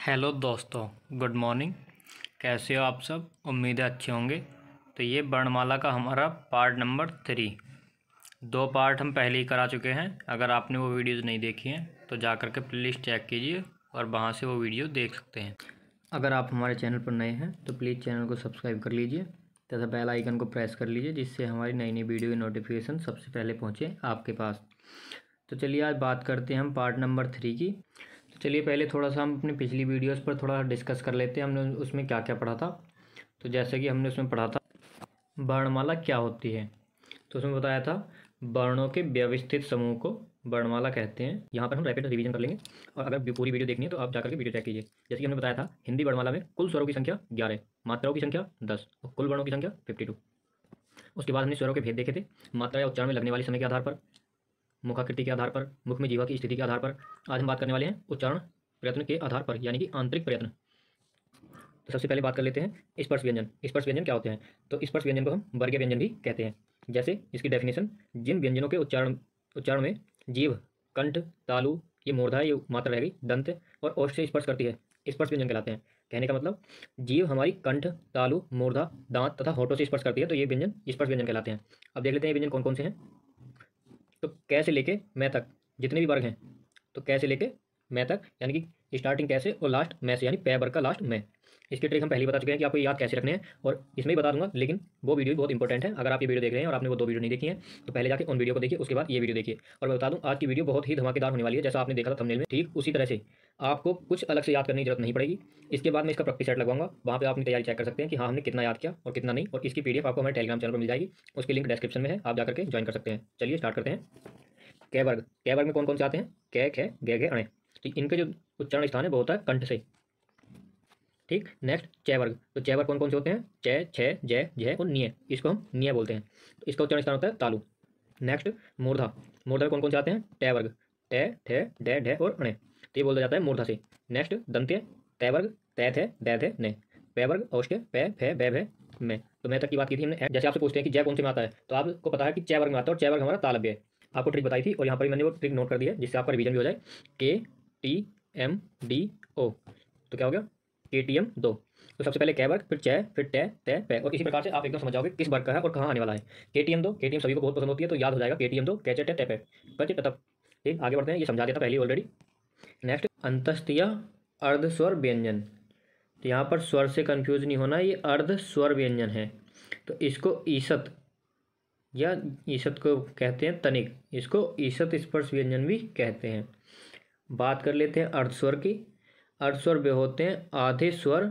Hello दोस्तों, good morning. कैसे हो आप सब? उम्मीद है अच्छे होंगे। तो ये वर्णमाला का हमारा पार्ट नंबर 3। 2 पार्ट हम पहले ही करा चुके हैं। अगर आपने वो वीडियोज़ नहीं देखी हैं तो जा कर के प्लेलिस्ट चेक कीजिए और वहाँ से वो वीडियो देख सकते हैं। अगर आप हमारे चैनल पर नए हैं तो प्लीज़ चैनल को सब्सक्राइब कर लीजिए तथा बेल आइकन को प्रेस कर लीजिए, जिससे हमारी नई नई वीडियो की नोटिफिकेशन सबसे पहले पहुँचे आपके पास। तो चलिए आज बात करते हैं हम पार्ट नंबर 3 की। तो चलिए पहले थोड़ा सा हम अपनी पिछली वीडियोस पर थोड़ा डिस्कस कर लेते हैं हमने उसमें क्या क्या पढ़ा था। तो जैसे कि हमने उसमें पढ़ा था वर्णमाला क्या होती है। तो उसमें बताया था वर्णों के व्यवस्थित समूह को वर्णमाला कहते हैं। यहाँ पर हम रैपिड रिवीजन कर लेंगे और अगर पूरी वीडियो देखनी है तो आप जाकर के वीडियो चेक कीजिए। जैसे कि हमने बताया था हिंदी वर्णमाला में कुल स्वरों की संख्या 11, मात्राओं की संख्या 10 और कुल वर्णों की संख्या 52। उसके बाद हमने स्वरों के भेद देखे थे, मात्रा या उच्चारण में लगने वाले समय के आधार पर, मुखाकृति के आधार पर, मुख में जीवा की स्थिति के आधार पर। आज हम बात करने वाले हैं उच्चारण प्रयत्न के आधार पर, यानी कि आंतरिक प्रयत्न। तो सबसे पहले बात कर लेते हैं स्पर्श व्यंजन। स्पर्श व्यंजन क्या होते हैं? तो स्पर्श व्यंजन को हम वर्गीय व्यंजन भी कहते हैं। जैसे इसकी डेफिनेशन, जिन व्यंजनों के उच्चारण में जीभ, कंठ, तालु, ये मूर्धा, ये मात्रा रहेगी, दंत और ओष्ठ से स्पर्श करती है, स्पर्श व्यंजन कहलाते हैं। कहने का मतलब जीभ हमारी कंठ, तालु, मूर्धा, दांत तथा होठों से स्पर्श करती है, तो ये व्यंजन स्पर्श व्यंजन कहलाते हैं। अब देख लेते हैं ये व्यंजन कौन कौन से हैं। तो कै से लेके मैं तक जितने भी वर्ग हैं, तो कै से लेके मैं तक, यानी कि स्टार्टिंग कै से और लास्ट मैं से, यानी पै वर्ग का लास्ट मैं। इसकी ट्रिक हम पहले ही बता चुके हैं कि आपको याद कैसे रखने हैं, और इसमें ही बता दूंगा, लेकिन वो वीडियो बहुत इंपॉर्टेंट है। अगर आप ये वीडियो देख रहे हैं और आपने वो 2 वीडियो नहीं देखी है तो पहले जाके उन वीडियो को देखिए, उसके बाद ये वीडियो देखिए। और मैं बता दूं आज की वीडियो बहुत ही धमाकेदार होने वाली है। जैसा आपने देखा था थंबनेल में, ठीक उसी तरह से आपको कुछ अलग से याद करने की जरूरत नहीं पड़ेगी। इसके बाद मैं इसका प्रैक्टिस सेट लगवाऊंगा, वहाँ पे आप अपनी तैयारी चेक कर सकते हैं कि हाँ हमने कितना याद किया और कितना नहीं। और इसकी पीडीएफ आपको हमारे टेलीग्राम चैनल पर मिल जाएगी, उसकी लिंक डिस्क्रिप्शन में है, आप जाकर के ज्वाइन कर सकते हैं। चलिए स्टार्ट करते हैं। कै वर्ग, कै वर्ग में कौन कौन से आते हैं? कै, खे, गे, घे, अणे। तो इनके जो उच्चारण स्थान है वो होता है कंठ से। ठीक, नेक्स्ट चै वर्ग। तो चै वर्ग कौन कौन से होते हैं? चै, छे, जय, झय और निय। इसको हम निय बोलते हैं, तो इसका उच्चारण स्थान होता है तालु। नेक्स्ट मूर्धा। मूर्धा में कौन कौन से आते हैं? टै वर्ग, टै, ठे, डै, ढै और अणे। तो ये बोला जाता है मूर्धा से। नेक्स्ट दंत्य, तै वर्ग, तै, थे, दै, थे, ने। पै वर्ग, औष्ठ्य, पै, फै, बै, भै, मैं। तो मैं तक की बात की थी हमने। जैसे आपसे पूछते हैं कि जय कौन से में आता है, तो आपको पता है कि चै वर्ग में आता है, और चै वर्ग हमारा तालव्य है। आपको ट्रिक बताई थी और यहाँ पर मैंने वो ट्रिक नोट कर दी है, जिससे आपका रिवीजन भी हो जाए। के टी एम डी ओ, तो क्या हो गया? के टी एम 2। तो सबसे पहले कै वर्ग, फिर चै, फिर टै, तै, पै, और इसी प्रकार से आप एकदम समझ जाओगे किस वर्ग का है और कहाँ आने वाला है। के टी एम 2, के टी एम सभी को बहुत पसंद होती है, तो याद हो जाएगा के टी एम 2, कै, चे, टै, पै, कच, तप। ठीक, आगे बढ़ते हैं, ये समझा देता पहले ऑलरेडी। नेक्स्ट अंतस्थिया अर्ध स्वर व्यंजन। तो यहाँ पर स्वर से कंफ्यूज नहीं होना, ये अर्ध स्वर व्यंजन है। तो इसको ईसत या ईसत को कहते हैं तनिक, इसको ईसत स्पर्श व्यंजन भी कहते हैं। बात कर लेते हैं अर्धस्वर की। अर्धस्वर वे होते हैं आधे स्वर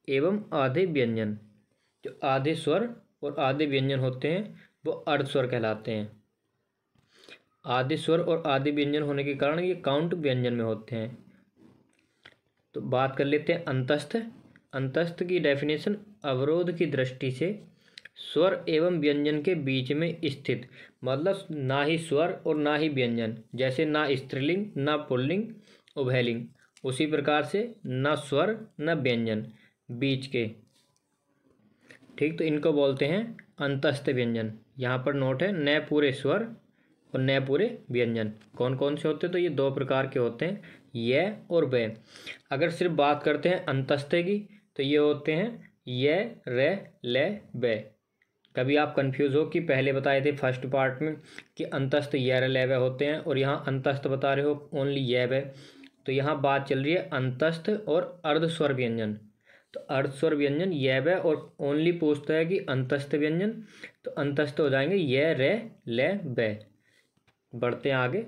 एवं आधे व्यंजन। जो आधे स्वर और आधे व्यंजन होते हैं वो अर्धस्वर कहलाते हैं। आधे स्वर और आधे व्यंजन होने के कारण ये काउंट व्यंजन में होते हैं। तो बात कर लेते हैं अंतस्थ। अंतस्थ की डेफिनेशन, अवरोध की दृष्टि से स्वर एवं व्यंजन के बीच में स्थित, मतलब ना ही स्वर और ना ही व्यंजन। जैसे ना स्त्रीलिंग ना पुल्लिंग उभयलिंग, उसी प्रकार से ना स्वर न व्यंजन, बीच के। ठीक, तो इनको बोलते हैं अंतस्थ व्यंजन। यहाँ पर नोट है, न पूरे स्वर और न पूरे व्यंजन। कौन कौन से होते हैं? तो ये 2 प्रकार के होते हैं, य और वे। अगर सिर्फ बात करते हैं अंतस्थ की, तो ये होते हैं य, रे, ले, वे। कभी आप कंफ्यूज हो कि पहले बताए थे फर्स्ट पार्ट में कि अंतस्थ य, रे, ले, वे होते हैं, और यहाँ अंतस्थ बता रहे हो ओनली य, वे। तो यहाँ बात चल रही है अंतस्थ और अर्धस्वर व्यंजन। तो अर्धस्वर व्यंजन य, वे, और ओनली पूछता है कि अंतस्थ व्यंजन, तो अंतस्थ हो जाएंगे य, रे, ले, वे। बढ़ते हैं आगे।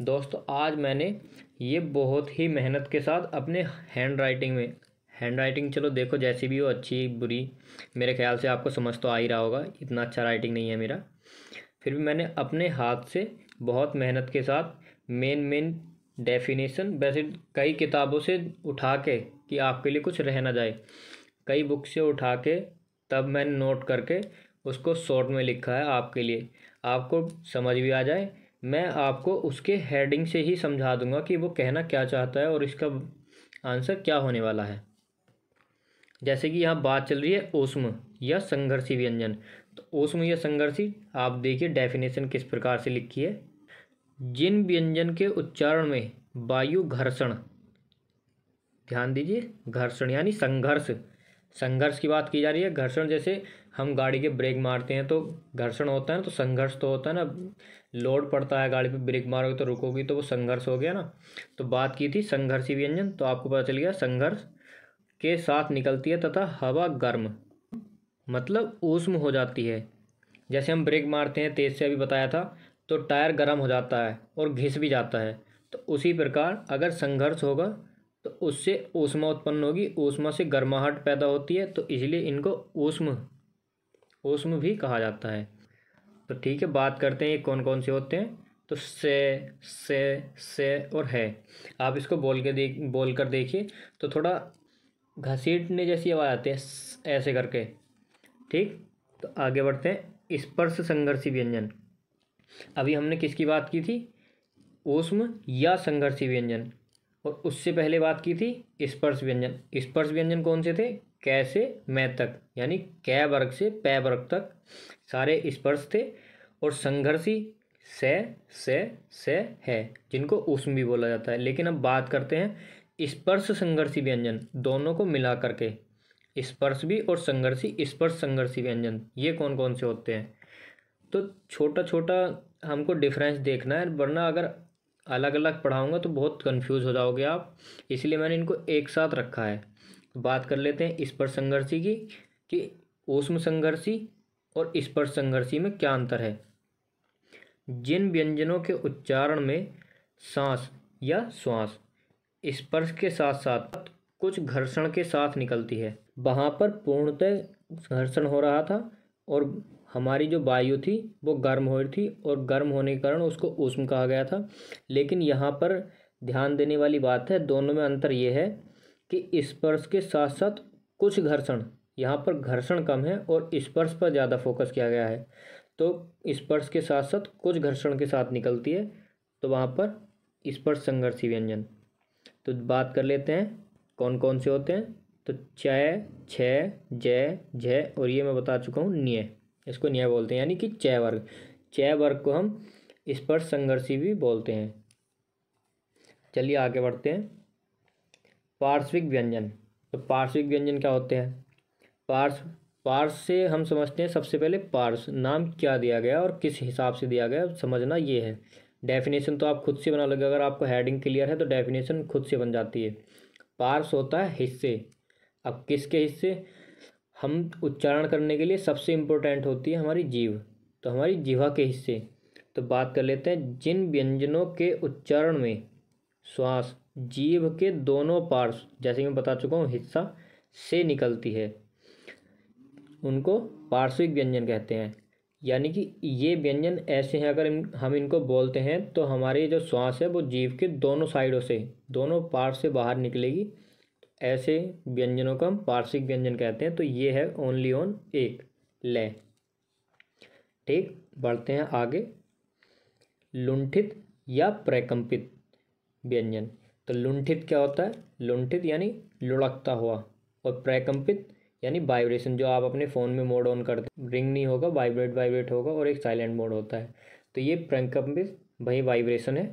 दोस्तों आज मैंने ये बहुत ही मेहनत के साथ अपने हैंड राइटिंग चलो देखो जैसी भी हो, अच्छी बुरी, मेरे ख्याल से आपको समझ तो आ ही रहा होगा, इतना अच्छा राइटिंग नहीं है मेरा, फिर भी मैंने अपने हाथ से बहुत मेहनत के साथ मेन डेफिनेशन, वैसे कई किताबों से उठा के कि आपके लिए कुछ रह ना जाए, कई बुक से उठा के तब मैंने नोट करके उसको शॉर्ट में लिखा है आपके लिए, आपको समझ भी आ जाए। मैं आपको उसके हेडिंग से ही समझा दूंगा कि वो कहना क्या चाहता है और इसका आंसर क्या होने वाला है। जैसे कि यहाँ बात चल रही है ऊष्म या संघर्षी व्यंजन। तो ऊष्म या संघर्षी, आप देखिए डेफिनेशन किस प्रकार से लिखी है। जिन व्यंजन के उच्चारण में वायु घर्षण ध्यान दीजिए, घर्षण यानी संघर्ष, संघर्ष की बात की जा रही है। घर्षण जैसे हम गाड़ी के ब्रेक मारते हैं तो घर्षण होता है ना, तो संघर्ष तो होता है ना, लोड पड़ता है गाड़ी पे, ब्रेक मारोगे तो रुकोगी, तो वो संघर्ष हो गया ना। तो बात की थी संघर्षी व्यंजन, तो आपको पता चल गया संघर्ष के साथ निकलती है तथा हवा गर्म मतलब ऊष्म हो जाती है। जैसे हम ब्रेक मारते हैं तेज से, अभी बताया था, तो टायर गर्म हो जाता है और घिस भी जाता है। तो उसी प्रकार अगर संघर्ष होगा तो उससे ऊष्मा उत्पन्न होगी, ऊष्मा से गर्माहट पैदा होती है, तो इसलिए इनको ऊष्म ऊष्म भी कहा जाता है। तो ठीक है, बात करते हैं ये कौन कौन से होते हैं। तो से और है, आप इसको बोल कर देखिए तो थोड़ा घसीटने जैसी आवाज़ आती है ऐसे करके। ठीक, तो आगे बढ़ते हैं। स्पर्श संघर्षी व्यंजन, अभी हमने किसकी बात की थी, ऊष्म या संघर्षी व्यंजन, और उससे पहले बात की थी स्पर्श व्यंजन। स्पर्श व्यंजन कौन से थे, कै से मैं तक, यानी कै वर्ग से पै वर्ग तक सारे स्पर्श थे। और संघर्षी से है, जिनको ऊष्म भी बोला जाता है। लेकिन अब बात करते हैं स्पर्श संघर्षी व्यंजन, दोनों को मिला करके, स्पर्श भी और संघर्षी, स्पर्श संघर्षी व्यंजन, ये कौन कौन से होते हैं। तो छोटा छोटा हमको डिफरेंस देखना है, वरना अगर अलग अलग पढ़ाऊंगा तो बहुत कंफ्यूज हो जाओगे आप, इसलिए मैंने इनको एक साथ रखा है। बात कर लेते हैं स्पर्श संघर्षी की, कि ऊष्म संघर्षी और स्पर्श संघर्षी में क्या अंतर है। जिन व्यंजनों के उच्चारण में सांस या श्वास स्पर्श के साथ साथ कुछ घर्षण के साथ निकलती है, वहाँ पर पूर्णतः घर्षण हो रहा था और हमारी जो वायु थी वो गर्म हो रही थी, और गर्म होने के कारण उसको ऊष्म कहा गया था। लेकिन यहाँ पर ध्यान देने वाली बात है, दोनों में अंतर ये है कि स्पर्श के साथ साथ कुछ घर्षण, यहाँ पर घर्षण कम है और स्पर्श पर ज़्यादा फोकस किया गया है। तो स्पर्श के साथ साथ कुछ घर्षण के साथ निकलती है, तो वहाँ पर स्पर्श संघर्षी व्यंजन। तो बात कर लेते हैं कौन कौन से होते हैं। तो चय, छय, जय, झय, और ये मैं बता चुका हूँ न्यय, इसको न्यय बोलते हैं, यानी कि चय वर्ग। चय वर्ग को हम स्पर्श संघर्षी भी बोलते हैं। चलिए आगे बढ़ते हैं। पार्श्विक व्यंजन, तो पार्श्विक व्यंजन क्या होते हैं। पार्श्व से हम समझते हैं सबसे पहले पार्श्व नाम क्या दिया गया और किस हिसाब से दिया गया, समझना ये है। डेफिनेशन तो आप खुद से बना लोगे, अगर आपको हेडिंग क्लियर है तो डेफिनेशन खुद से बन जाती है। पार्श्व होता है हिस्से। अब किसके हिस्से, हम उच्चारण करने के लिए सबसे इम्पोर्टेंट होती है हमारी जीभ, तो हमारी जीवा के हिस्से। तो बात कर लेते हैं, जिन व्यंजनों के उच्चारण में श्वास जीभ के दोनों पार्श्व, जैसे मैं बता चुका हूँ हिस्सा से निकलती है, उनको पार्श्विक व्यंजन कहते हैं। यानी कि ये व्यंजन ऐसे हैं, अगर हम इनको बोलते हैं तो हमारी जो श्वास है वो जीभ के दोनों साइडों से, दोनों पार्ट से बाहर निकलेगी। ऐसे व्यंजनों को हम पार्श्विक व्यंजन कहते हैं। तो ये है ओनली ऑन एक ले। ठीक, बढ़ते हैं आगे। लुंठित या प्रकंपित व्यंजन, तो लुंठित क्या होता है, लुंठित यानी लुढ़कता हुआ, और प्रकंपित यानी वाइब्रेशन, जो आप अपने फ़ोन में मोड ऑन करते, रिंग नहीं होगा, वाइब्रेट होगा, और एक साइलेंट मोड होता है। तो ये प्रकंपित वही वाइब्रेशन है।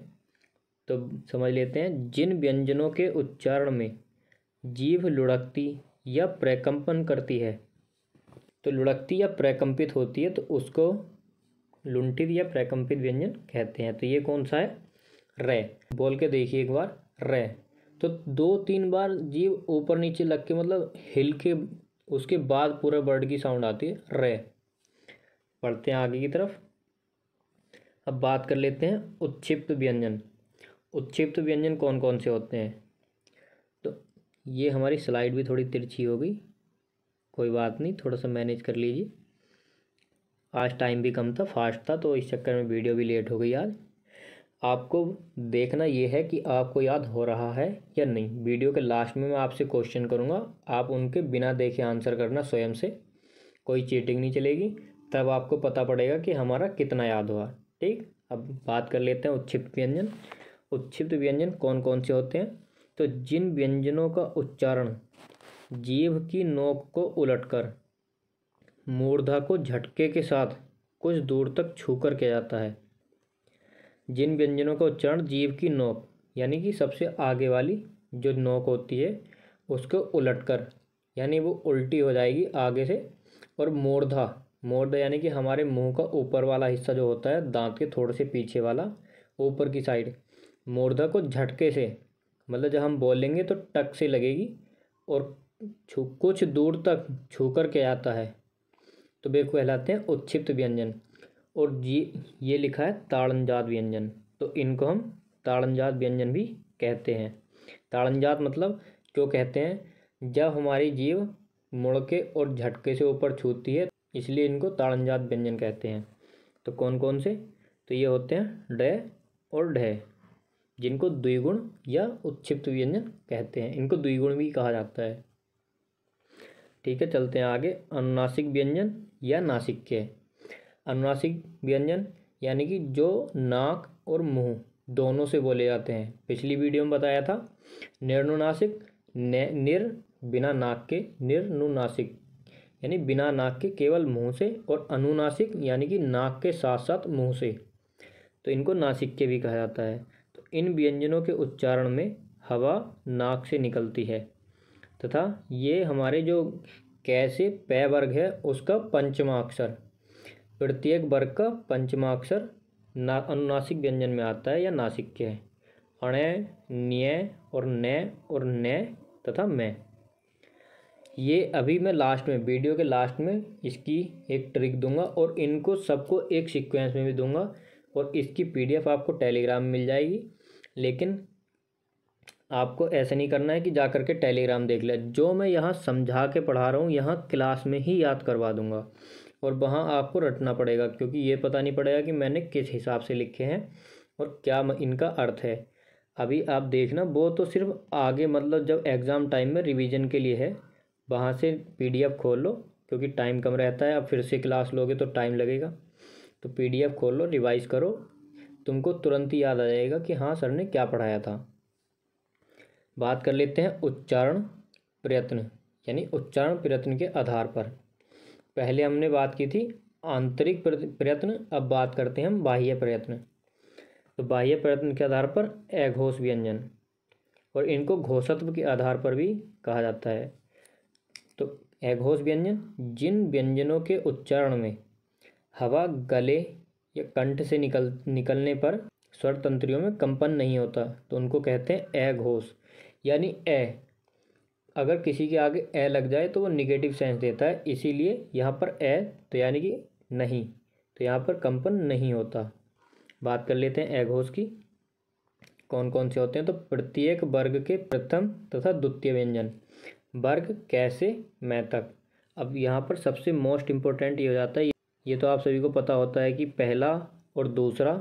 तो समझ लेते हैं, जिन व्यंजनों के उच्चारण में जीभ लुढ़कती या प्रकंपन करती है, तो लुढ़कती या प्रकंपित होती है, तो उसको लुंठित या प्रकंपित व्यंजन कहते हैं। तो ये कौन सा है, रे। बोल के देखिए एक बार, रे। तो 2-3 बार जीभ ऊपर नीचे लग के, मतलब हिल के, उसके बाद पूरे वर्ड की साउंड आती है रे। पढ़ते हैं आगे की तरफ। अब बात कर लेते हैं उत्क्षिप्त व्यंजन। उत्क्षिप्त व्यंजन कौन कौन से होते हैं। तो ये हमारी स्लाइड भी थोड़ी तिरछी हो गई, कोई बात नहीं, थोड़ा सा मैनेज कर लीजिए। आज टाइम भी कम था, फास्ट था, तो इस चक्कर में वीडियो भी लेट हो गई आज। आपको देखना ये है कि आपको याद हो रहा है या नहीं। वीडियो के लास्ट में मैं आपसे क्वेश्चन करूँगा, आप उनके बिना देखे आंसर करना स्वयं से, कोई चीटिंग नहीं चलेगी, तब आपको पता पड़ेगा कि हमारा कितना याद हुआ। ठीक, अब बात कर लेते हैं उत्क्षिप्त व्यंजन। उत्क्षिप्त व्यंजन कौन कौन से होते हैं। तो जिन व्यंजनों का उच्चारण जीभ की नोक को उलटकर मूर्धा को झटके के साथ कुछ दूर तक छूकर किया जाता है। जिन व्यंजनों का उच्चारण जीभ की नोक यानी कि सबसे आगे वाली जो नोक होती है उसको उलटकर, यानी वो उल्टी हो जाएगी आगे से। और मूर्धा, मूर्धा यानी कि हमारे मुंह का ऊपर वाला हिस्सा जो होता है, दांत के थोड़े से पीछे वाला ऊपर की साइड, मूर्धा को झटके से, मतलब जब हम बोलेंगे तो टक से लगेगी और कुछ दूर तक छू कर के आता है, तो वे कहलाते हैं उत्क्षिप्त व्यंजन। और ये लिखा है ताड़नजात व्यंजन, तो इनको हम ताड़नजात व्यंजन भी कहते हैं। ताड़नजात मतलब क्यों कहते हैं, जब हमारी जीभ मुड़ के और झटके से ऊपर छूती है, इसलिए इनको ताड़नजात व्यंजन कहते हैं। तो कौन कौन से, तो ये होते हैं ड और ढ, जिनको द्विगुण या उत्क्षिप्त व्यंजन कहते हैं। इनको द्विगुण भी कहा जाता है। ठीक है, चलते हैं आगे। अनुनासिक व्यंजन या नासिक्य। अनुनासिक व्यंजन यानी कि जो नाक और मुंह दोनों से बोले जाते हैं। पिछली वीडियो में बताया था निर्नुनासिक, निर बिना नाक के, निर्नुनासिक यानी बिना नाक के केवल मुंह से, और अनुनासिक यानी कि नाक के साथ साथ मुंह से, तो इनको नासिक्य भी कहा जाता है। तो इन व्यंजनों के उच्चारण में हवा नाक से निकलती है तथा ये हमारे जो कैसे पै वर्ग है उसका पंचमा अक्षर, प्रत्येक वर्ग का पंचमा अक्षर अनुनासिक व्यंजन में आता है या नासिक्य है। अण, न्य और न तथा मैं। ये अभी मैं लास्ट में, वीडियो के लास्ट में इसकी एक ट्रिक दूंगा और इनको सबको एक सीक्वेंस में भी दूंगा, और इसकी पीडीएफ आपको टेलीग्राम में मिल जाएगी। लेकिन आपको ऐसा नहीं करना है कि जा करके टेलीग्राम देख ले, जो मैं यहाँ समझा के पढ़ा रहा हूँ यहाँ क्लास में ही याद करवा दूंगा, और वहाँ आपको रटना पड़ेगा, क्योंकि ये पता नहीं पड़ेगा कि मैंने किस हिसाब से लिखे हैं और क्या इनका अर्थ है। अभी आप देखना, वो तो सिर्फ आगे मतलब जब एग्ज़ाम टाइम में रिवीजन के लिए है, वहाँ से पीडीएफ खोल लो, क्योंकि टाइम कम रहता है। अब फिर से क्लास लोगे तो टाइम लगेगा, तो पीडीएफ खोल लो, रिवाइज़ करो, तुमको तुरंत ही याद आ जाएगा कि हाँ सर ने क्या पढ़ाया था। बात कर लेते हैं उच्चारण प्रयत्न, यानी उच्चारण प्रयत्न के आधार पर। पहले हमने बात की थी आंतरिक प्रयत्न, अब बात करते हैं हम बाह्य प्रयत्न। तो बाह्य प्रयत्न के आधार पर अघोष व्यंजन, और इनको घोषत्व के आधार पर भी कहा जाता है। तो अघोष व्यंजन, जिन व्यंजनों के उच्चारण में हवा गले या कंठ से निकलने पर स्वर तंत्रियों में कंपन नहीं होता, तो उनको कहते हैं अघोष। यानी अगर किसी के आगे ए लग जाए तो वो निगेटिव सेंस देता है, इसीलिए यहाँ पर तो यानी कि नहीं, तो यहाँ पर कंपन नहीं होता। बात कर लेते हैं अघोष की, कौन कौन से होते हैं। तो प्रत्येक वर्ग के प्रथम तथा द्वितीय व्यंजन, वर्ग कैसे मैं तक। अब यहाँ पर सबसे मोस्ट इम्पोर्टेंट ये हो जाता है, ये तो आप सभी को पता होता है कि पहला और दूसरा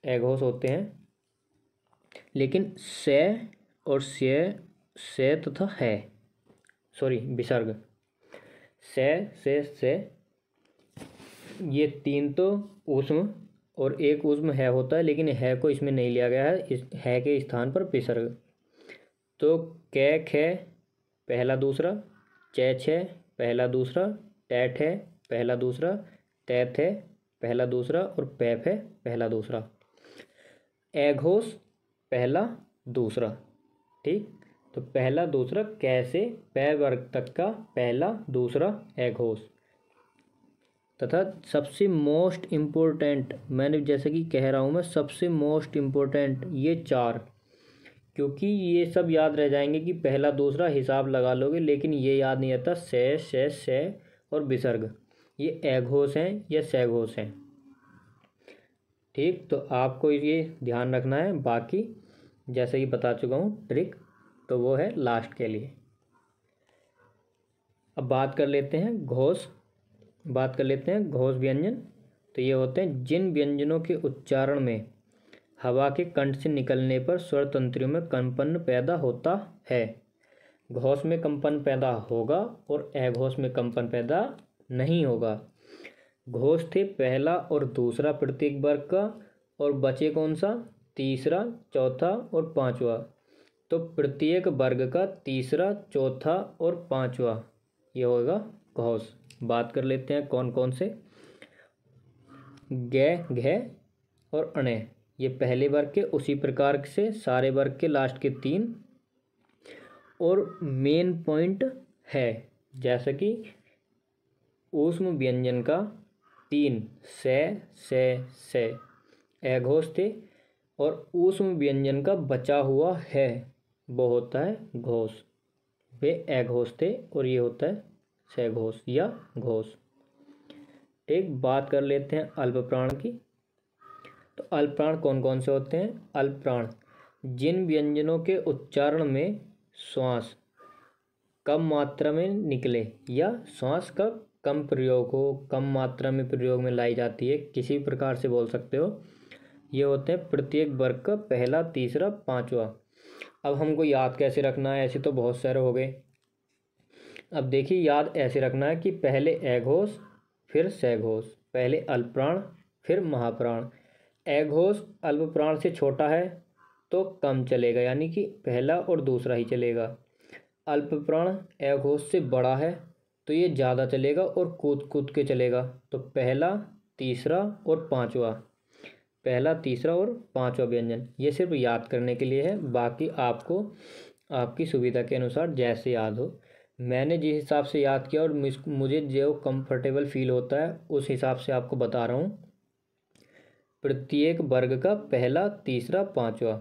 अघोष होते हैं, लेकिन से और से तथा है, सॉरी विसर्ग, से ये तीन तो ऊष्म और एक ऊष्म है होता है, लेकिन है को इसमें नहीं लिया गया है, इस है के स्थान पर विसर्ग। तो कै खे पहला दूसरा, चे छे पहला दूसरा, टैठ है पहला दूसरा, तैथ है पहला दूसरा, और पैफ है पहला दूसरा। अघोष पहला दूसरा, ठीक। तो पहला दूसरा कैसे पै वर्ग तक का पहला दूसरा अघोष। तथा सबसे मोस्ट इम्पोर्टेंट, मैंने जैसे कि कह रहा हूँ मैं, सबसे मोस्ट इम्पोर्टेंट ये चार, क्योंकि ये सब याद रह जाएंगे कि पहला दूसरा हिसाब लगा लोगे, लेकिन ये याद नहीं आता से और विसर्ग, ये अघोष हैं या सघोष हैं, ठीक। तो आपको ये ध्यान रखना है। बाकी जैसे कि बता चुका हूँ ट्रिक, तो वो है लास्ट के लिए। अब बात कर लेते हैं घोष व्यंजन। तो ये होते हैं जिन व्यंजनों के उच्चारण में हवा के कंठ से निकलने पर स्वर तंत्रियों में कंपन पैदा होता है। घोष में कंपन पैदा होगा और अघोष में कंपन पैदा नहीं होगा। घोष थे पहला और दूसरा प्रत्येक वर्ग का, और बचे कौन सा, तीसरा, चौथा और पांचवा। तो प्रत्येक वर्ग का तीसरा, चौथा और पांचवा ये होगा घोष। बात कर लेते हैं कौन कौन से। ग, घ और अणे, ये पहले वर्ग के, उसी प्रकार से सारे वर्ग के लास्ट के 3। और मेन पॉइंट है जैसे कि ऊष्म व्यंजन का 3 से एघोष थे, और ऊष्म व्यंजन का बचा हुआ है वो होता है घोष। वे एघोष थे और ये होता है सघोष या घोष। एक बात कर लेते हैं अल्प प्राण की। तो अल्प प्राण कौन कौन से होते हैं? अल्प प्राण जिन व्यंजनों के उच्चारण में श्वास कम मात्रा में निकले या श्वास का कम प्रयोग हो, कम मात्रा में प्रयोग में लाई जाती है, किसी प्रकार से बोल सकते हो, ये होते हैं प्रत्येक वर्ग का पहला, तीसरा, पांचवा। अब हमको याद कैसे रखना है? ऐसे तो बहुत सारे हो गए। अब देखिए याद ऐसे रखना है कि पहले एघोष फिर सघोष, पहले अल्प प्राण फिर महाप्राण। एघोष अल्प प्राण से छोटा है तो कम चलेगा, यानी कि पहला और दूसरा ही चलेगा। अल्प प्राण एघोष से बड़ा है तो ये ज़्यादा चलेगा और कूद कूद के चलेगा। तो पहला, तीसरा और पांचवा, पहला, तीसरा और पांचवा व्यंजन, ये सिर्फ याद करने के लिए है। बाकी आपको आपकी सुविधा के अनुसार जैसे याद हो। मैंने जिस हिसाब से याद किया और मुझे जो कंफर्टेबल फील होता है उस हिसाब से आपको बता रहा हूँ। प्रत्येक वर्ग का पहला, तीसरा, पांचवा।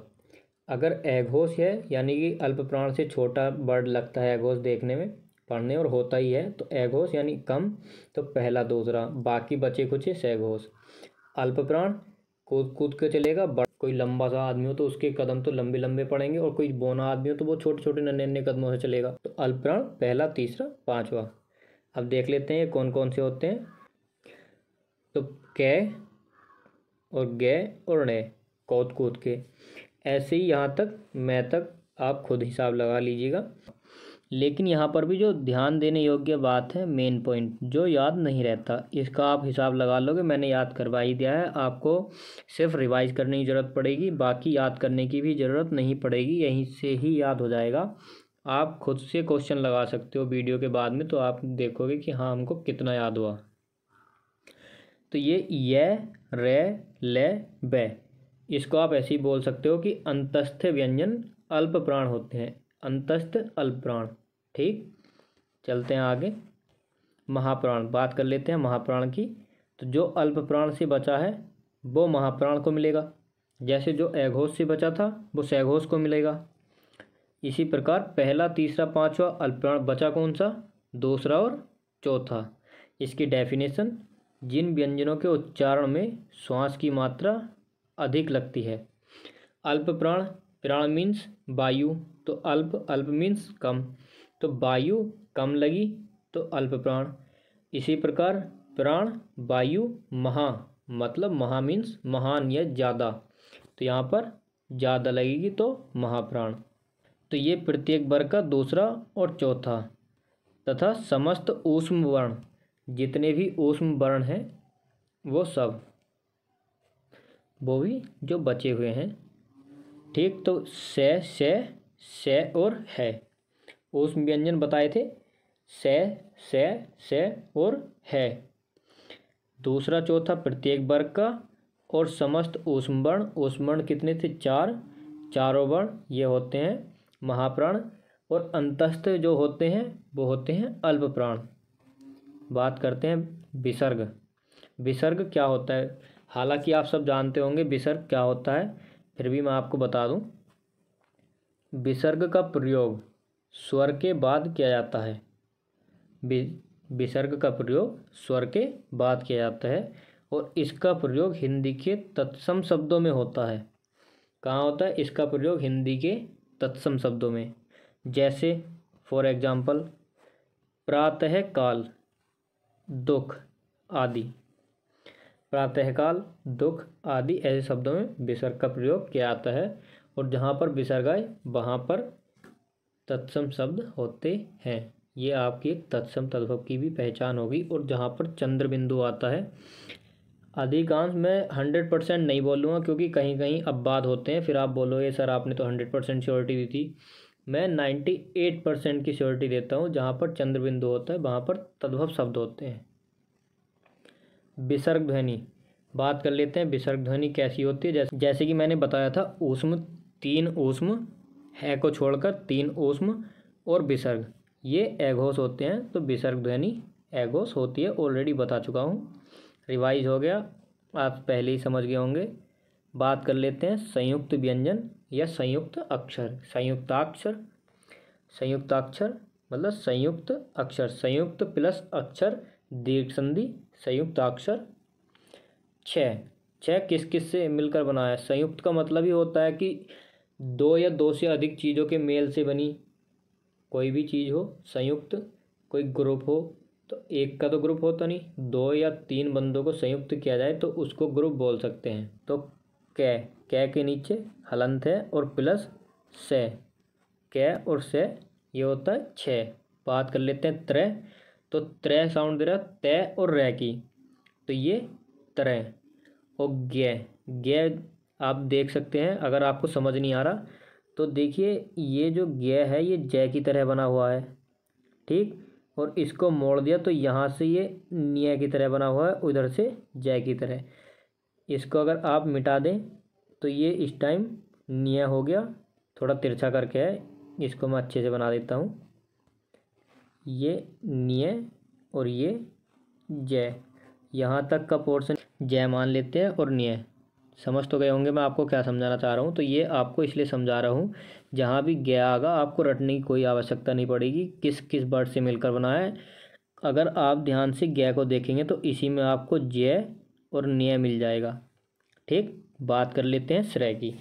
अगर एघोष है यानी कि अल्प प्राण से छोटा वर्ड लगता है एघोष देखने में, पढ़ने और होता ही है, तो एघोष यानी कम, तो पहला, दूसरा, बाकी बचे कुछ सघोष। अल्प प्राण कूद कूद के चलेगा। कोई लंबा सा आदमी हो तो उसके कदम तो लंबे लंबे पड़ेंगे, और कोई बोना आदमी हो तो वो छोटे छोटे नन्हे नन्हे कदमों से चलेगा। तो अल्प प्राण पहला, तीसरा, पांचवा। अब देख लेते हैं ये कौन कौन से होते हैं। तो कै और गे और णे, कूद कूद के। ऐसे ही यहाँ तक, मैं तक आप खुद हिसाब लगा लीजिएगा। लेकिन यहाँ पर भी जो ध्यान देने योग्य बात है, मेन पॉइंट जो याद नहीं रहता, इसका आप हिसाब लगा लोगे। मैंने याद करवा ही दिया है, आपको सिर्फ रिवाइज करने की ज़रूरत पड़ेगी, बाकी याद करने की भी ज़रूरत नहीं पड़ेगी, यहीं से ही याद हो जाएगा। आप खुद से क्वेश्चन लगा सकते हो वीडियो के बाद में, तो आप देखोगे कि हाँ हमको कितना याद हुआ। तो ये रे ले बै, इसको आप ऐसे ही बोल सकते हो कि अंतस्थ व्यंजन अल्प प्राण होते हैं, अंतस्थ अल्प प्राण। ठीक, चलते हैं आगे। महाप्राण, बात कर लेते हैं महाप्राण की। तो जो अल्प प्राण से बचा है वो महाप्राण को मिलेगा, जैसे जो एघोष से बचा था वो सघोष को मिलेगा। इसी प्रकार पहला, तीसरा, पांचवा अल्प प्राण बचा कौन सा? दूसरा और चौथा। इसकी डेफिनेशन, जिन व्यंजनों के उच्चारण में श्वास की मात्रा अधिक लगती है। अल्प प्राण, प्राण मीन्स वायु, तो अल्प, अल्प मीन्स कम, तो वायु कम लगी तो अल्प प्राण। इसी प्रकार प्राण, वायु, महा, मतलब महा मीन्स महान या ज़्यादा, तो यहाँ पर ज़्यादा लगेगी तो महाप्राण। तो ये प्रत्येक वर्ग का दूसरा और चौथा तथा समस्त ऊष्म वर्ण, जितने भी ऊष्म वर्ण हैं वो सब, वो भी जो बचे हुए हैं। ठीक, तो से और है ऊष्म व्यंजन बताए थे, से और है। दूसरा, चौथा प्रत्येक वर्ग का, और समस्त ऊष्म वर्ण कितने थे? 4, चारों वर्ण ये होते हैं महाप्राण। और अंतस्थ जो होते हैं वो होते हैं अल्प प्राण। बात करते हैं विसर्ग। विसर्ग क्या होता है? हालांकि आप सब जानते होंगे विसर्ग क्या होता है, फिर भी मैं आपको बता दूं। विसर्ग का प्रयोग स्वर के बाद किया जाता है। विसर्ग का प्रयोग स्वर के बाद किया जाता है, और इसका प्रयोग हिंदी के तत्सम शब्दों में होता है। कहाँ होता है इसका प्रयोग? हिंदी के तत्सम शब्दों में। जैसे फॉर एग्जाम्पल प्रातःकाल, दुख आदि, प्रातःकाल, दुख आदि ऐसे शब्दों में विसर्ग का प्रयोग किया जाता है। और जहाँ पर विसर्ग आए वहाँ पर तत्सम शब्द होते हैं। ये आपकी एक तत्सम तद्भव की भी पहचान होगी। और जहाँ पर चंद्र बिंदु आता है, अधिकांश, मैं 100% नहीं बोलूँगा क्योंकि कहीं कहीं अपवाद होते हैं, फिर आप बोलोगे सर आपने तो 100% श्योरिटी दी थी। मैं 98% की श्योरिटी देता हूँ। जहाँ पर चंद्र बिंदु होता है वहाँ पर तद्भव शब्द होते हैं। विसर्ग ध्वनि, बात कर लेते हैं विसर्ग ध्वनि कैसी होती है। जैसे कि मैंने बताया था, ऊष्म, 3 ऊष्म, है को छोड़कर 3 ऊष्म और विसर्ग, ये एघोष होते हैं। तो विसर्ग ध्वनि एघोष होती है, ऑलरेडी बता चुका हूँ, रिवाइज हो गया, आप पहले ही समझ गए होंगे। बात कर लेते हैं संयुक्त व्यंजन या संयुक्त अक्षर। संयुक्ताक्षर, संयुक्ताक्षर मतलब संयुक्त अक्षर, संयुक्त प्लस अक्षर दीर्घ संधि, संयुक्ताक्षर। छः किस किस से मिलकर बना है? संयुक्त का मतलब ही होता है कि दो या दो से अधिक चीज़ों के मेल से बनी कोई भी चीज़ हो। संयुक्त कोई ग्रुप हो, तो एक का तो ग्रुप होता नहीं, 2 या 3 बंदों को संयुक्त किया जाए तो उसको ग्रुप बोल सकते हैं। तो कै के नीचे हलंत है और प्लस से, कै और से, ये होता है 6। बात कर लेते हैं त्रय। तो त्रय साउंड दे रहा है तय और रै की, तो ये त्रय। और गे आप देख सकते हैं, अगर आपको समझ नहीं आ रहा तो देखिए, ये जो गे है ये जय की तरह बना हुआ है, ठीक, और इसको मोड़ दिया तो यहाँ से ये न्याय की तरह बना हुआ है, उधर से जय की तरह। इसको अगर आप मिटा दें तो ये इस टाइम न्याय हो गया, थोड़ा तिरछा करके है, इसको मैं अच्छे से बना देता हूँ। ये न्याय और ये जय, यहाँ तक का पोर्शन जय मान लेते हैं और न्याय। समझ तो गए होंगे मैं आपको क्या समझाना चाह रहा हूँ। तो ये आपको इसलिए समझा रहा हूँ, जहाँ भी गया आगा आपको रटने की कोई आवश्यकता नहीं पड़ेगी, किस किस वर्ड से मिलकर बना है। अगर आप ध्यान से गया को देखेंगे तो इसी में आपको जय और न्याय मिल जाएगा, ठीक। बात कर लेते हैं श्रेय की।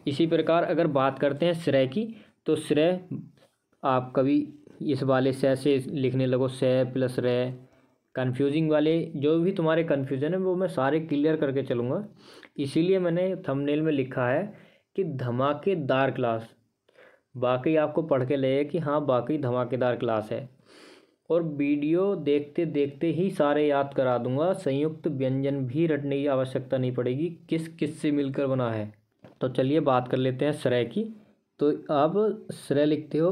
इसी प्रकार अगर बात करते हैं श्रेय की, तो श्रेय आप कभी इस वाले से ऐसे लिखने लगो, से प्लस रे, कन्फ्यूजिंग वाले जो भी तुम्हारे कन्फ्यूजन है वो मैं सारे क्लियर करके चलूँगा। इसीलिए मैंने थंबनेल में लिखा है कि धमाकेदार क्लास। बाकी आपको पढ़ के लगे कि हाँ बाकी धमाकेदार क्लास है, और वीडियो देखते देखते ही सारे याद करा दूंगा। संयुक्त व्यंजन भी रटने की आवश्यकता नहीं पड़ेगी, किस किस से मिलकर बना है। तो चलिए बात कर लेते हैं श्रेय की। तो आप श्रेय लिखते हो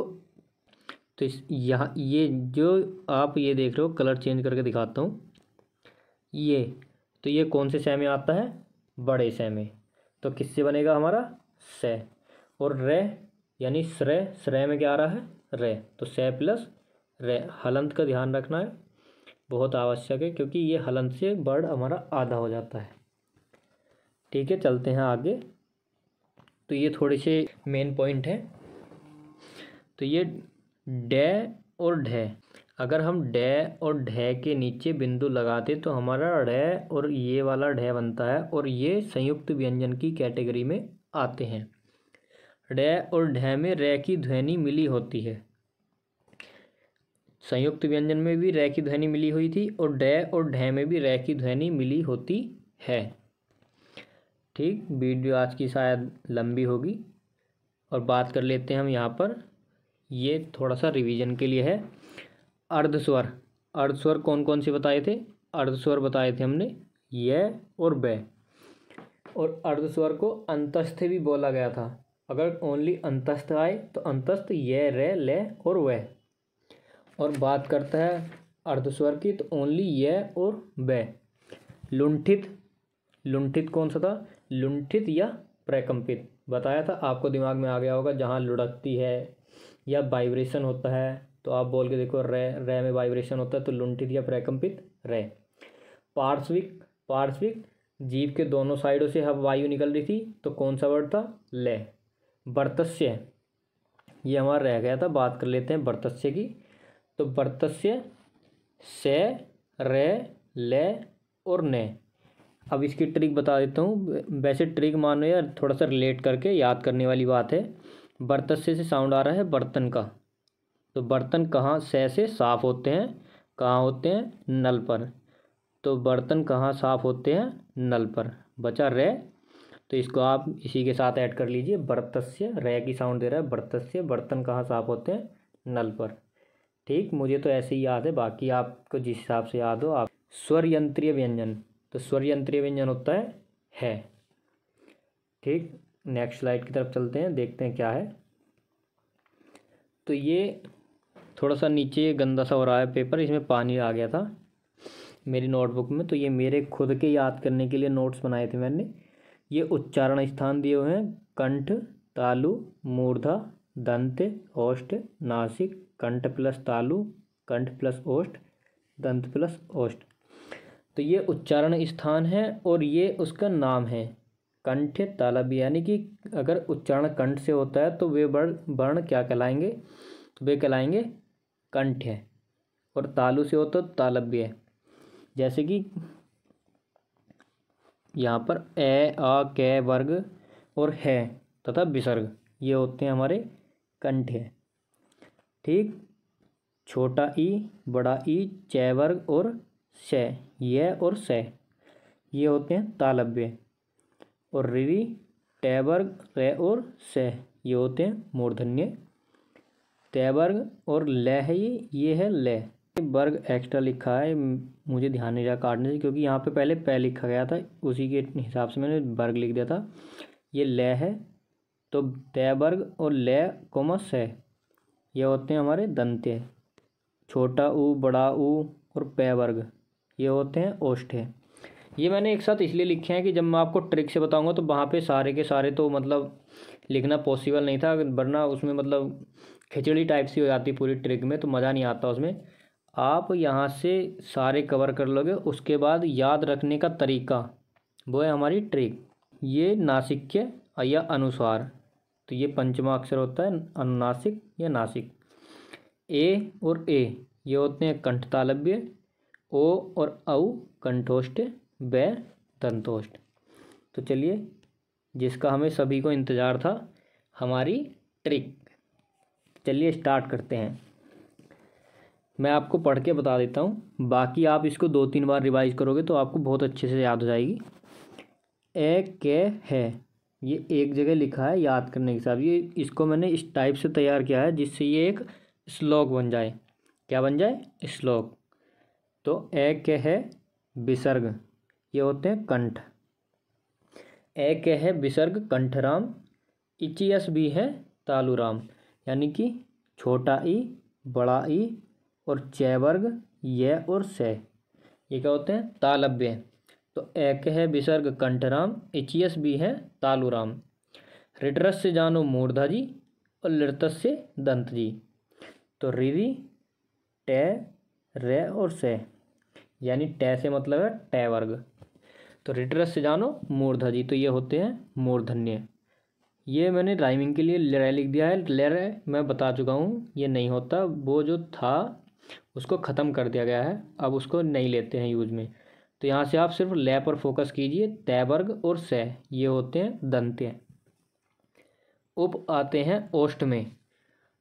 तो यहाँ ये जो आप ये देख रहे हो, कलर चेंज करके दिखाता हूँ, ये तो ये कौन से शय में आता है? बड़े शय में। तो किससे बनेगा हमारा? से। और रे यानी श्रेय, श्रेय में क्या आ रहा है? रे, तो से प्लस रे। हलंत का ध्यान रखना है, बहुत आवश्यक है, क्योंकि ये हलंत से वर्ड हमारा आधा हो जाता है, ठीक है। चलते हैं आगे। तो ये थोड़े से मेन पॉइंट हैं। तो ये डे और ढे, अगर हम डे और ढे के नीचे बिंदु लगाते तो हमारा ढे और ये वाला ढे बनता है, और ये संयुक्त व्यंजन की कैटेगरी में आते हैं। डे और ढे में रे की ध्वनि मिली होती है। संयुक्त व्यंजन में भी रे की ध्वनि मिली हुई थी, और डे और ढे में भी रे की ध्वनि मिली होती है, ठीक। वीडियो आज की शायद लंबी होगी, और बात कर लेते हैं हम यहाँ पर, ये थोड़ा सा रिवीजन के लिए है। अर्धस्वर, अर्धस्वर कौन कौन से बताए थे? अर्धस्वर बताए थे हमने, ये और बे। और अर्धस्वर को अंतस्थ भी बोला गया था। अगर ओनली अंतस्थ आए तो अंतस्थ ये, रे, ले और वे। और बात करता है अर्धस्वर की तो ओनली ये और बे। लुंठित, लुंठित कौन सा था? लुंठित या प्रकंपित बताया था, आपको दिमाग में आ गया होगा। जहाँ लुढ़कती है या वाइब्रेशन होता है तो आप बोल के देखो, रे में वाइब्रेशन होता है तो लुंठित या प्रकंपित रे। पार्श्विक, पार्श्विक जीभ के दोनों साइडों से हवा वायु निकल रही थी, तो कौन सा वर्ड था? ले। वर्तस्य, ये हमारा रह गया था, बात कर लेते हैं वर्तस्य की। तो वर्तस्य से, रे, ले और ने। अब इसकी ट्रिक बता देता हूँ, वैसे ट्रिक मानो या थोड़ा सा रिलेट करके याद करने वाली बात है। बर्तस्य से साउंड आ रहा है बर्तन का, तो बर्तन कहाँ से साफ होते हैं? कहाँ होते हैं? नल पर। तो बर्तन कहाँ साफ होते हैं? नल पर। बचा रे, तो इसको आप इसी के साथ ऐड कर लीजिए, बर्तस्य, रे की साउंड दे रहा है बर्तस्य, बर्तन कहाँ साफ होते हैं? नल पर, ठीक। मुझे तो ऐसे ही याद है, बाकी आपको जिस हिसाब से याद हो आप। स्वर यंत्रीय व्यंजन, तो स्वर यंत्रीय व्यंजन होता है, ठीक। नेक्स्ट स्लाइड की तरफ चलते हैं, देखते हैं क्या है। तो ये थोड़ा सा नीचे गंदा सा हो रहा है पेपर, इसमें पानी आ गया था, मेरी नोटबुक में, तो ये मेरे खुद के याद करने के लिए नोट्स बनाए थे मैंने। ये उच्चारण स्थान दिए हुए हैं: कंठ, तालु, मूर्धा, दंत, ओष्ठ, नासिक, कंठ प्लस तालु, कंठ प्लस ओष्ठ, दंत प्लस ओष्ठ। तो ये उच्चारण स्थान है और ये उसका नाम है कंठ तालव्य। यानी कि अगर उच्चारण कंठ से होता है तो वे वर्ण क्या कहलाएंगे? तो वे कहलाएंगे कंठ है। और तालु से होता तो तालव्य है। जैसे कि यहाँ पर ए, आ, कै वर्ग और है तथा विसर्ग ये होते हैं हमारे कंठ है। ठीक। छोटा ई, बड़ा ई, चै वर्ग और से, यह और से ये होते हैं तालव्य। और ऋ, टै वर्ग, रे और से ये होते हैं मूर्धन्य। तै वर्ग और ले है ये है ले। वर्ग एक्स्ट्रा लिखा है, मुझे ध्यान नहीं रहा काटने से, क्योंकि यहाँ पे पहले पै लिखा गया था, उसी के हिसाब से मैंने वर्ग लिख दिया था। ये ले है, तो तै वर्ग और ले कोमा से ये होते हैं हमारे दंत्य। छोटा ऊ, बड़ा ऊ और पै वर्ग ये होते हैं ओष्ठ है। ये मैंने एक साथ इसलिए लिखे हैं कि जब मैं आपको ट्रिक से बताऊंगा तो वहाँ पे सारे के सारे तो मतलब लिखना पॉसिबल नहीं था, वरना उसमें मतलब खिचड़ी टाइप सी हो जाती पूरी ट्रिक में, तो मज़ा नहीं आता उसमें। आप यहाँ से सारे कवर कर लोगे, उसके बाद याद रखने का तरीका वो है हमारी ट्रिक। ये नासिक्य या अनुस्वार, तो ये पंचमा अक्षर होता है अनुनासिक या नासिक। ए और ए ये होते हैं कंठतालव्य। ओ और औ कंठोष्ठ, व दंतोष्ठ। तो चलिए, जिसका हमें सभी को इंतज़ार था, हमारी ट्रिक, चलिए स्टार्ट करते हैं। मैं आपको पढ़ के बता देता हूँ, बाकी आप इसको 2-3 बार रिवाइज करोगे तो आपको बहुत अच्छे से याद हो जाएगी। ए के है ये एक जगह लिखा है याद करने के हिसाब, ये इसको मैंने इस टाइप से तैयार किया है जिससे ये एक श्लोक बन जाए। क्या बन जाए? श्लोक। तो ए के है विसर्ग ये होते हैं कंठ। ए के है विसर्ग कंठराम। इचियस भी है तालुराम। यानी कि छोटा ई, बड़ा ई और चै वर्ग ये और से ये क्या होते हैं? तालव्य। तो ए के है विसर्ग कंठराम, इचियस भी है तालुराम। ऋटरस से जानो मूर्धा जी और लृतस से दंत जी। तो ऋ, टे, रे और से, यानी टे से मतलब है टे वर्ग। तो ऋटरस से जानो मूर्धा जी, तो ये होते हैं मूर्धन्य। ये मैंने राइमिंग के लिए ले लिख दिया है। ले रे मैं बता चुका हूँ ये नहीं होता, वो जो था उसको ख़त्म कर दिया गया है, अब उसको नहीं लेते हैं यूज में। तो यहाँ से आप सिर्फ ले पर फोकस कीजिए। तै वर्ग और से ये होते हैं दंत्य। उप आते हैं ओष्ठ में।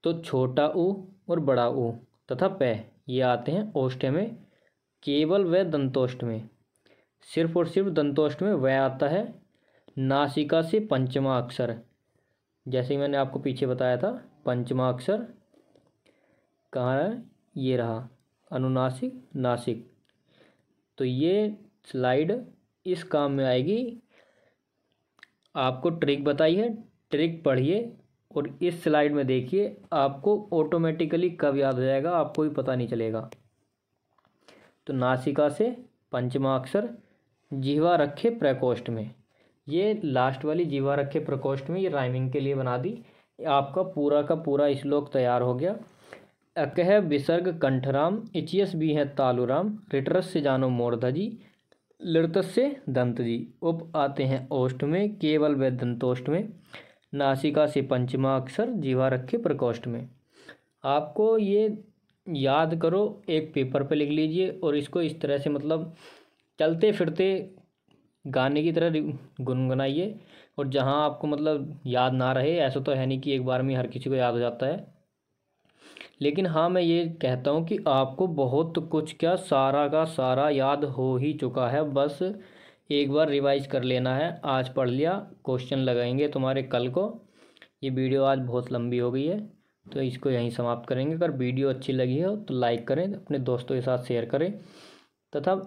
तो छोटा ऊ और बड़ा ऊ तथा पै ये आते हैं ओष्ठ में, केवल व दंतोष्ठ में। सिर्फ और सिर्फ दंतोष्ठ में वह आता है। नासिका से पंचमा अक्षर, जैसे ही मैंने आपको पीछे बताया था, पंचमा अक्षर कहाँ है? ये रहा, अनुनासिक नासिक। तो ये स्लाइड इस काम में आएगी। आपको ट्रिक बताई है, ट्रिक पढ़िए और इस स्लाइड में देखिए, आपको ऑटोमेटिकली कब याद हो जाएगा आपको भी पता नहीं चलेगा। तो नासिका से पंचमा अक्षर, जिह्वा रखे प्रकोष्ठ में। ये लास्ट वाली जिह्वा रखे प्रकोष्ठ में ये राइमिंग के लिए बना दी। आपका पूरा का पूरा श्लोक तैयार हो गया। अकह विसर्ग कंठराम, इचियस भी है तालुराम। ऋटरस से जानो मूर्धा जी, लृतस से दंत जी। उप आते हैं ओष्ठ में, केवल व दंतोष्ठ में। नासिका से पंचमा अक्षर, जिह्वा रखे प्रकोष्ठ में। आपको ये याद करो, एक पेपर पे लिख लीजिए और इसको इस तरह से मतलब चलते फिरते गाने की तरह गुनगुनाइए। और जहाँ आपको मतलब याद ना रहे, ऐसा तो है नहीं कि एक बार में हर किसी को याद हो जाता है, लेकिन हाँ मैं ये कहता हूँ कि आपको बहुत कुछ क्या सारा का सारा याद हो ही चुका है, बस एक बार रिवाइज कर लेना है। आज पढ़ लिया, क्वेश्चन लगाएंगे तुम्हारे कल को। ये वीडियो आज बहुत लंबी हो गई है तो इसको यहीं समाप्त करेंगे। अगर वीडियो अच्छी लगी हो तो लाइक करें, अपने दोस्तों के साथ शेयर करें, तथा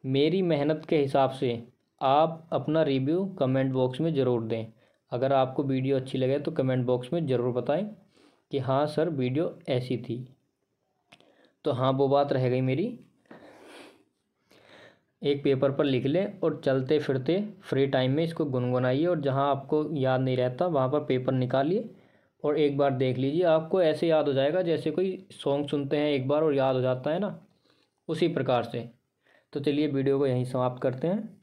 मेरी मेहनत के हिसाब से आप अपना रिव्यू कमेंट बॉक्स में ज़रूर दें। अगर आपको वीडियो अच्छी लगे तो कमेंट बॉक्स में ज़रूर बताएं कि हाँ सर वीडियो ऐसी थी। तो हाँ वो बात रह गई मेरी, एक पेपर पर लिख लें और चलते फिरते फ्री टाइम में इसको गुनगुनाइए, और जहाँ आपको याद नहीं रहता वहाँ पर पेपर निकालिए और एक बार देख लीजिए, आपको ऐसे याद हो जाएगा जैसे कोई सॉन्ग सुनते हैं एक बार और याद हो जाता है ना, उसी प्रकार से। तो चलिए वीडियो को यहीं समाप्त करते हैं।